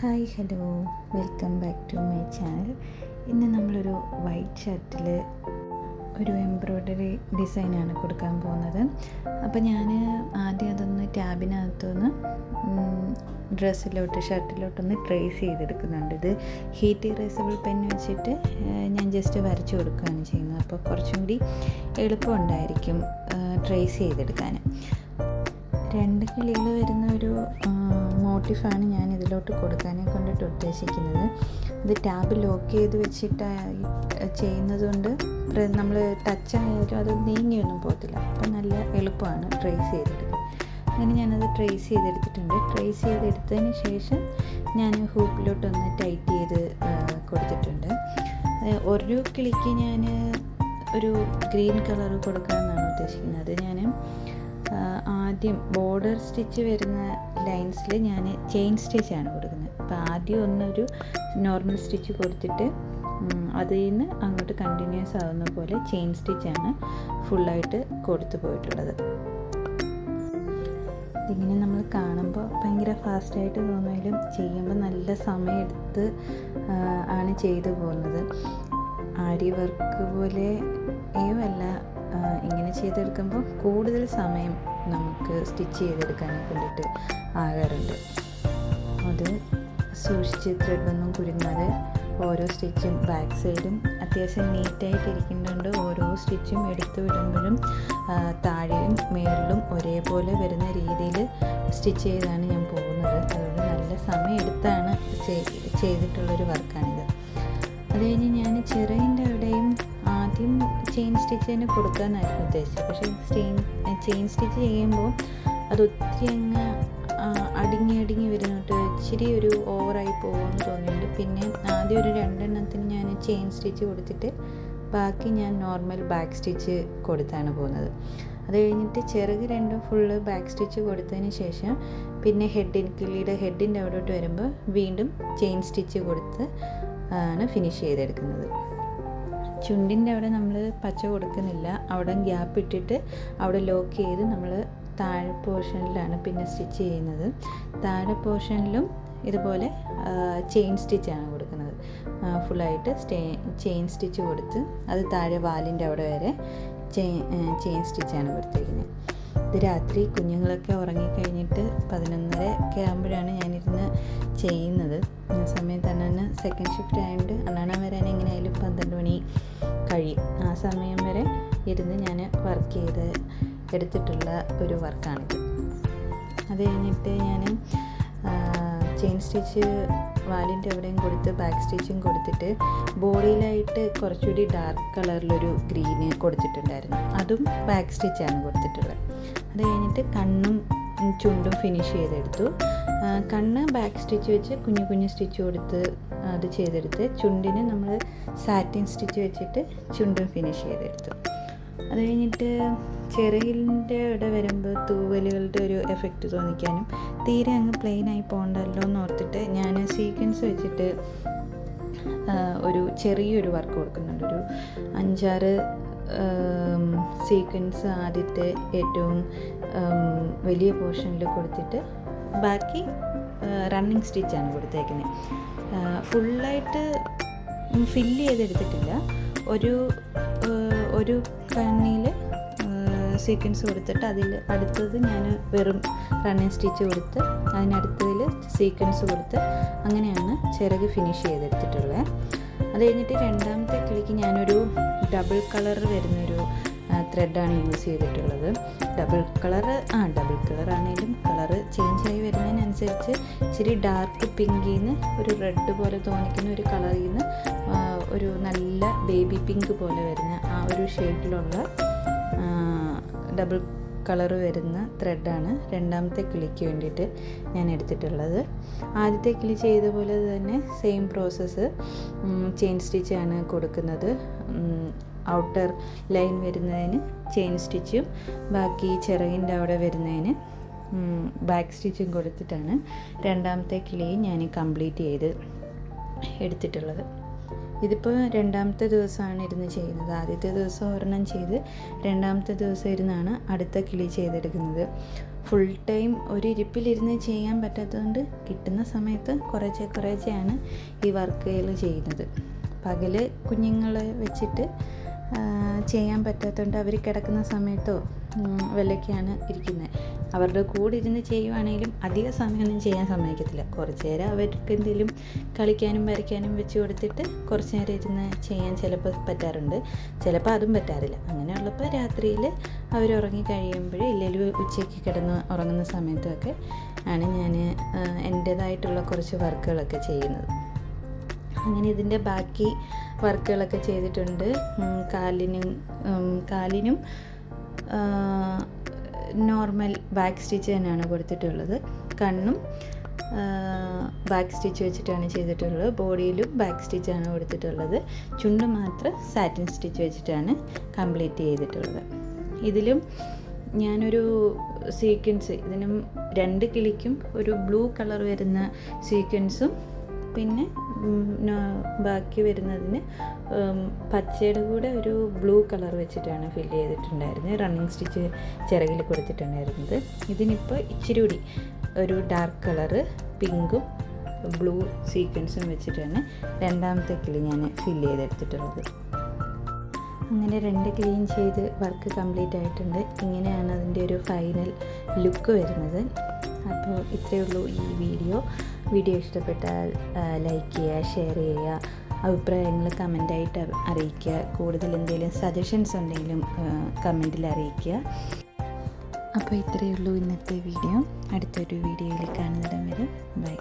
Hi hello, welcome back to my channel. ഇന്ന് നമ്മളൊരു white ഷർട്ടിൽ ഒരു എംബ്രോയ്ഡറി ഡിസൈനാണ് കൊടുക്കാൻ പോകുന്നത്. അപ്പോൾ ഞാൻ ആദ്യം അതൊന്ന് ടാബിനകത്തുനിന്ന് ഷർട്ടിലോട്ടൊന്ന് ട്രേസ് ചെയ്തെടുക്കുന്നുണ്ട്. ഇത് ഹീറ്റ് ഇറേസബിൾ പെൻ വെച്ചിട്ട് ഞാൻ ജസ്റ്റ് വരച്ചു കൊടുക്കുകയാണ് ചെയ്യുന്നത്. അപ്പോൾ കുറച്ചും കൂടി എളുപ്പമുണ്ടായിരിക്കും ട്രേസ് ചെയ്തെടുക്കാൻ. രണ്ട് കിളികൾ വരുന്ന ഒരു മോട്ടീഫാണ് ഞാൻ ഇതിലോട്ട് കൊടുക്കാനെ കൊണ്ടിട്ട് ഉദ്ദേശിക്കുന്നത്. ഇത് ടാബ് ലോക്ക് ചെയ്ത് വെച്ചിട്ട് ചെയ്യുന്നത് കൊണ്ട് നമ്മൾ ടച്ച് ആയാലും അത് നീങ്ങിയൊന്നും പോകത്തില്ല. അപ്പം നല്ല എളുപ്പമാണ് ട്രേസ് ചെയ്തെടുക്കുക. അങ്ങനെ ഞാനത് ട്രേസ് ചെയ്തെടുത്തിട്ടുണ്ട്. ട്രേസ് ചെയ്തെടുത്തതിന് ശേഷം ഞാൻ ഹൂക്കിലോട്ടൊന്ന് ടൈറ്റ് ചെയ്ത് കൊടുത്തിട്ടുണ്ട്. ഒരു കിളിക്ക് ഞാൻ ഒരു ഗ്രീൻ കളർ കൊടുക്കാമെന്നാണ് ഉദ്ദേശിക്കുന്നത്. ഞാൻ ആദ്യം ബോർഡർ സ്റ്റിച്ച് വരുന്ന ലൈൻസിൽ ഞാൻ ചെയിൻ സ്റ്റിച്ചാണ് കൊടുക്കുന്നത്. അപ്പോൾ ആദ്യം ഒന്നൊരു നോർമൽ സ്റ്റിച്ച് കൊടുത്തിട്ട് അതിൽ നിന്ന് അങ്ങോട്ട് കണ്ടിന്യൂസ് ആവുന്ന പോലെ ചെയിൻ സ്റ്റിച്ചാണ് ഫുള്ളായിട്ട് കൊടുത്തു പോയിട്ടുള്ളത്. ഇതിങ്ങനെ നമ്മൾ കാണുമ്പോൾ ഭയങ്കര ഫാസ്റ്റായിട്ട് തോന്നുമെങ്കിലും ചെയ്യുമ്പോൾ നല്ല സമയമെടുത്ത് ആണ് ചെയ്തു പോകുന്നത്. ആരി വർക്ക് പോലെയോ അല്ല, ഇങ്ങനെ ചെയ്തെടുക്കുമ്പോൾ കൂടുതൽ സമയം നമുക്ക് സ്റ്റിച്ച് ചെയ്തെടുക്കാനെ കൊണ്ടിട്ട് ആകാറുണ്ട്. അത് സൂക്ഷിച്ച് ത്രെഡൊന്നും കുരുങ്ങാതെ ഓരോ സ്റ്റിച്ചും ബാക്ക് സൈഡും അത്യാവശ്യം നീറ്റായിട്ടിരിക്കുന്നുണ്ട്. ഓരോ സ്റ്റിച്ചും എടുത്തു വിടുമ്പോഴും താഴെയും മേളിലും ഒരേപോലെ വരുന്ന രീതിയിൽ സ്റ്റിച്ച് ചെയ്താണ് ഞാൻ പോകുന്നത്. അതുകൊണ്ട് നല്ല സമയം എടുത്താണ് ചെയ്തിട്ടുള്ളൊരു വർക്കാണിത്. അത് കഴിഞ്ഞ് ഞാൻ ചിറകിൻ്റെ അവിടെയും ആദ്യം ചെയിൻ സ്റ്റിച്ച് തന്നെ കൊടുക്കാമെന്നായിരുന്നു ഉദ്ദേശിച്ചത്. പക്ഷേ ചെയിൻ സ്റ്റിച്ച് ചെയ്യുമ്പോൾ അത് ഒത്തിരി അങ്ങ് അടുങ്ങി വരുന്നിട്ട് ഇച്ചിരി ഒരു ഓവറായി പോകുമെന്ന് തോന്നിയിട്ടുണ്ട്. പിന്നെ ആദ്യം ഒരു 2 എണ്ണത്തിന് ഞാൻ ചെയിൻ സ്റ്റിച്ച് കൊടുത്തിട്ട് ബാക്കി ഞാൻ നോർമൽ ബാക്ക് സ്റ്റിച്ച് കൊടുത്താണ് പോകുന്നത്. അത് കഴിഞ്ഞിട്ട് ചിറക് രണ്ടും ഫുള്ള് ബാക്ക് സ്റ്റിച്ച് കൊടുത്തതിന് ശേഷം പിന്നെ കിളിയുടെ ഹെഡിൻ്റെ അവിടോട്ട് വരുമ്പോൾ വീണ്ടും ചെയിൻ സ്റ്റിച്ച് കൊടുത്ത് ആണ് ഫിനിഷ് ചെയ്തെടുക്കുന്നത്. ചുണ്ടിൻ്റെ അവിടെ നമ്മൾ പച്ച കൊടുക്കുന്നില്ല. അവിടെ ഗ്യാപ്പ് ഇട്ടിട്ട് അവിടെ ലോക്ക് ചെയ്ത് നമ്മൾ താഴെ പോർഷനിലാണ് പിന്നെ സ്റ്റിച്ച് ചെയ്യുന്നത്. താഴെ പോർഷനിലും ഇതുപോലെ ചെയിൻ സ്റ്റിച്ചാണ് കൊടുക്കുന്നത്. ഫുള്ളായിട്ട് ചെയിൻ സ്റ്റിച്ച് കൊടുത്ത് അത് താഴെ വാലിൻ്റെ അവിടെ വരെ ചെയിൻ സ്റ്റിച്ചാണ് കൊടുത്തിരിക്കുന്നത്. ഇത് രാത്രി കുഞ്ഞുങ്ങളൊക്കെ ഉറങ്ങിക്കഴിഞ്ഞിട്ട് 11:30 ഒക്കെ ആകുമ്പോഴാണ് ഞാനിരുന്ന് ചെയ്യുന്നത്. ആ സമയത്ത് അണ്ണന് സെക്കൻഡ് ഷിഫ്റ്റ് ആയതുകൊണ്ട് അണ്ണാണ വരാൻ എങ്ങനെയായാലും 12 മണി കഴിയും. ആ സമയം വരെ ഇരുന്ന് ഞാൻ വർക്ക് ചെയ്ത് എടുത്തിട്ടുള്ള ഒരു വർക്കാണിത്. അത് കഴിഞ്ഞിട്ട് ഞാൻ ചെയിൻ സ്റ്റിച്ച് വാലിൻ്റെ എവിടെയും കൊടുത്ത് ബാക്ക് സ്റ്റിച്ചും കൊടുത്തിട്ട് ബോഡിയിലായിട്ട് കുറച്ചുകൂടി ഡാർക്ക് കളറിലൊരു ഗ്രീന് കൊടുത്തിട്ടുണ്ടായിരുന്നു. അതും ബാക്ക് സ്റ്റിച്ചാണ് കൊടുത്തിട്ടുള്ളത്. അത് കഴിഞ്ഞിട്ട് കണ്ണും ചുണ്ടും ഫിനിഷ് ചെയ്തെടുത്തു. കണ്ണ് ബാക്ക് സ്റ്റിച്ച് വെച്ച് കുഞ്ഞു സ്റ്റിച്ച് കൊടുത്ത് അത് ചെയ്തെടുത്ത് ചുണ്ടിന് നമ്മൾ സാറ്റിൻ സ്റ്റിച്ച് വെച്ചിട്ട് ചുണ്ടും ഫിനിഷ് ചെയ്തെടുത്തു. അത് കഴിഞ്ഞിട്ട് ചിറകിൻ്റെ ഇവിടെ വരുമ്പോൾ തൂവലുകളുടെ ഒരു എഫക്റ്റ് തോന്നിക്കാനും തീരെ അങ്ങ് പ്ലെയിനായി പോകണ്ടല്ലോ എന്ന് ഓർത്തിട്ട് ഞാൻ സീക്വൻസ് വെച്ചിട്ട് ഒരു ചെറിയൊരു വർക്ക് കൊടുക്കുന്നുണ്ട്. ഒരു 5-6 സീക്വൻസ് ആദ്യത്തെ ഏറ്റവും വലിയ പോർഷനിൽ കൊടുത്തിട്ട് ബാക്കി റണ്ണിങ് സ്റ്റിച്ചാണ് കൊടുത്തേക്കുന്നത്. ഫുള്ളായിട്ട് ഫില്ല് ചെയ്തെടുത്തിട്ടില്ല. ഒരു കണ്ണിൽ സീക്വൻസ് കൊടുത്തിട്ട് അതിൽ അടുത്തത് ഞാൻ വെറും റണ്ണിങ് സ്റ്റിച്ച് കൊടുത്ത് അതിനടുത്തതിൽ സീക്വൻസ് കൊടുത്ത് അങ്ങനെയാണ് ചിറക് ഫിനിഷ് ചെയ്തെടുത്തിട്ടുള്ളത്. അത് കഴിഞ്ഞിട്ട് രണ്ടാമത്തെ കിളിക്ക് ഞാനൊരു ഡബിൾ കളർ വരുന്നൊരു ത്രെഡാണ് യൂസ് ചെയ്തിട്ടുള്ളത്. ഡബിൾ കളർ ആണെങ്കിലും കളറ് ചേഞ്ച് ആയി വരുന്നതിനനുസരിച്ച് ഇച്ചിരി ഡാർക്ക് പിങ്കിൽ നിന്ന് ഒരു റെഡ് പോലെ തോന്നിക്കുന്ന ഒരു കളറിൽ നിന്ന് ഒരു നല്ല ബേബി പിങ്ക് പോലെ വരുന്ന ആ ഒരു ഷെയ്ഡിലുള്ള ഡബിൾ കളർ വരുന്ന ത്രെഡാണ് രണ്ടാമത്തെ കിളിക്ക് വേണ്ടിയിട്ട് ഞാൻ എടുത്തിട്ടുള്ളത്. ആദ്യത്തെ കിളി ചെയ്ത പോലെ തന്നെ സെയിം പ്രോസസ്സ് ചെയിൻ സ്റ്റിച്ചാണ് കൊടുക്കുന്നത്. ഔട്ടർ ലൈൻ വരുന്നതിന് ചെയിൻ സ്റ്റിച്ചും ബാക്കി ചിറകിൻ്റെ അവിടെ വരുന്നതിന് ബാക്ക് സ്റ്റിച്ചും കൊടുത്തിട്ടാണ് രണ്ടാമത്തെ കിളി ഞാൻ കംപ്ലീറ്റ് ചെയ്ത് എടുത്തിട്ടുള്ളത്. ഇതിപ്പോൾ രണ്ടാമത്തെ ദിവസമാണ് ഇരുന്ന് ചെയ്യുന്നത്. ആദ്യത്തെ ദിവസം ഒരെണ്ണം ചെയ്ത് രണ്ടാമത്തെ ദിവസം ഇരുന്നാണ് അടുത്ത കിളി ചെയ്തെടുക്കുന്നത്. ഫുൾ ടൈം ഒരു ഇരിപ്പിലിരുന്ന് ചെയ്യാൻ പറ്റാത്തതുകൊണ്ട് കിട്ടുന്ന സമയത്ത് കുറേശ്ശെയാണ് ഈ വർക്കുകൾ ചെയ്യുന്നത്. പകൽ കുഞ്ഞുങ്ങളെ വെച്ചിട്ട് ചെയ്യാൻ പറ്റാത്തതുകൊണ്ട് അവർ കിടക്കുന്ന സമയത്തോ വല്ലൊക്കെയാണ് ഇരിക്കുന്നത്. അവരുടെ കൂടെ ഇരുന്ന് ചെയ്യുവാണെങ്കിലും അധിക സമയമൊന്നും ചെയ്യാൻ സമ്മതിക്കത്തില്ല. കുറച്ച് നേരം അവർക്ക് എന്തെങ്കിലും കളിക്കാനും വരയ്ക്കാനും വെച്ച് കൊടുത്തിട്ട് കുറച്ച് നേരം ഇരുന്ന് ചെയ്യാൻ ചിലപ്പോൾ പറ്റാറുണ്ട്, ചിലപ്പോൾ അതും പറ്റാറില്ല. അങ്ങനെയുള്ളപ്പോൾ രാത്രിയിൽ അവർ ഉറങ്ങി കഴിയുമ്പോൾ ഇല്ലെങ്കിൽ ഉച്ചയ്ക്ക് കിടന്ന് ഉറങ്ങുന്ന സമയത്തൊക്കെ ആണ് ഞാൻ എൻ്റേതായിട്ടുള്ള കുറച്ച് വർക്കുകളൊക്കെ ചെയ്യുന്നത്. അങ്ങനെ ഇതിൻ്റെ ബാക്കി വർക്കുകളൊക്കെ ചെയ്തിട്ടുണ്ട്. കാലിനും നോർമൽ ബാക്ക് സ്റ്റിച്ച് തന്നെയാണ് കൊടുത്തിട്ടുള്ളത്. കണ്ണും ബാക്ക് സ്റ്റിച്ച് വെച്ചിട്ടാണ് ചെയ്തിട്ടുള്ളത്. ബോഡിയിലും ബാക്ക് സ്റ്റിച്ചാണ് കൊടുത്തിട്ടുള്ളത്. ചുണ്ട് മാത്രം സാറ്റിൻ സ്റ്റിച്ച് വെച്ചിട്ടാണ് കംപ്ലീറ്റ് ചെയ്തിട്ടുള്ളത്. ഇതിലും ഞാനൊരു സീക്വൻസ്, ഇതിനും 2 കിളിക്കും ഒരു ബ്ലൂ കളർ വരുന്ന സീക്വൻസും പിന്നെ ബാക്കി വരുന്നതിന് പച്ചയുടെ കൂടെ ഒരു ബ്ലൂ കളർ വെച്ചിട്ടാണ് ഫില്ല് ചെയ്തിട്ടുണ്ടായിരുന്നത്. റണ്ണിങ് സ്റ്റിച്ച് ചിറകിൽ കൊടുത്തിട്ടുണ്ടായിരുന്നത്. ഇതിനിപ്പോൾ ഇച്ചിരി കൂടി ഒരു ഡാർക്ക് കളറ് പിങ്കും ബ്ലൂ സീക്വൻസും വെച്ചിട്ടാണ് രണ്ടാമത്തെ കിളി ഞാൻ ഫില്ല് ചെയ്തെടുത്തിട്ടുള്ളത്. അങ്ങനെ 2 ക്ലീൻ ചെയ്ത് വർക്ക് കംപ്ലീറ്റ് ആയിട്ടുണ്ട്. ഇങ്ങനെയാണ് അതിൻ്റെ ഒരു ഫൈനൽ ലുക്ക് വരുന്നത്. അപ്പോൾ ഇത്രയേ ഉള്ളൂ ഈ വീഡിയോ ഇഷ്ടപ്പെട്ടാൽ ലൈക്ക് ചെയ്യുക, ഷെയർ ചെയ്യുക, അഭിപ്രായങ്ങൾ കമൻ്റായിട്ട് അറിയിക്കുക. കൂടുതൽ എന്തെങ്കിലും സജഷൻസ് ഉണ്ടെങ്കിലും കമൻറ്റിൽ അറിയിക്കുക. അപ്പോൾ ഇത്രയേ ഉള്ളൂ ഇന്നത്തെ വീഡിയോ. അടുത്തൊരു വീഡിയോയിൽ കാണുന്നിടം വരെ ബൈ.